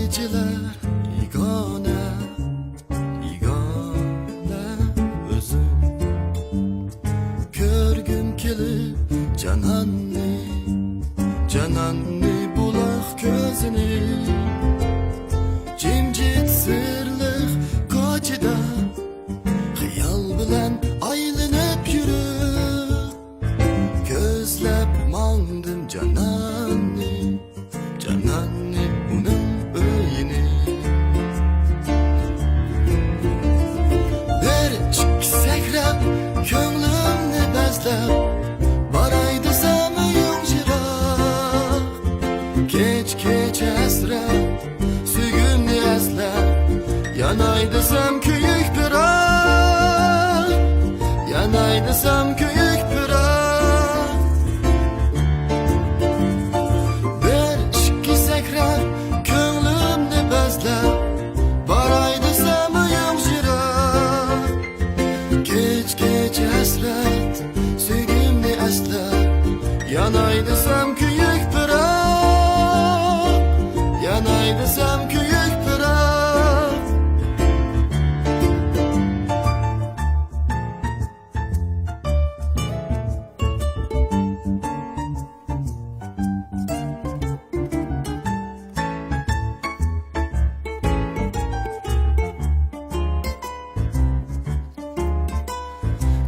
geceler yegane, yegane özüm. Körgüm kelip cananni, cananni bulak gözünü. Cimcit sırlık koçida, hıyal bilen aylanıp yürü. Gözlep mandım cananni, cananni onun öyini. Bir çık sekrep, könglimni bezlep, baraydı samıyım jirak. Keç keç esrep, sügümni eslep, yanaydı sam köyük pirak, yanaydı sam köyük pirak. Bir şiki sekrep, könglimni bezlep, baraydı samıyım jirak. Keç keç esret, sügümni eslep, yanaydı sam köyük pirak, yanaydı sam köyük pirak.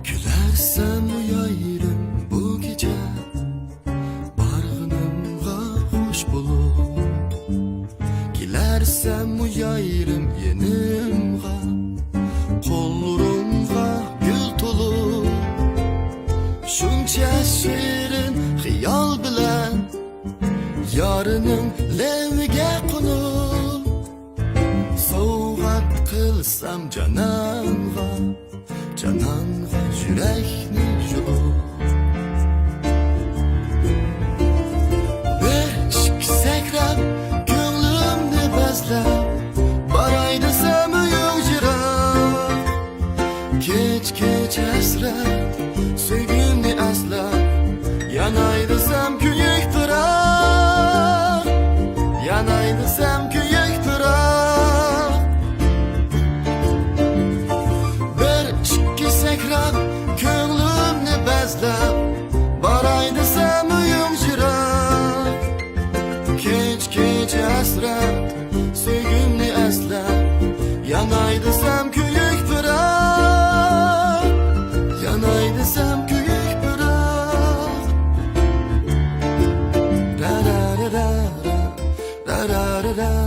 Gülersem uyayırım bu gece, bargınımga hoş bulup. Gilersem uyayırım yenimga, kollarımga gül tolup. Şunça şirin hıyal bilen, yarının levige konup. Soğuk kılsam cananga, cananga yürekni yulup. Bir şık sekrep, könglimni bezlep, baraydı samıyım jirak. Keç keç esret, sügümni eslep, yanaydı sam köyük pirak, yanaydı sam köyük pirak. Bir şık sekrep, könglimni bezlep, baraydı samıyım jirak. Keç keç esret, sügümni eslep, yanaydı sam köyük pirak, yanaydı sam köyük pirak. Da da da da da da da da.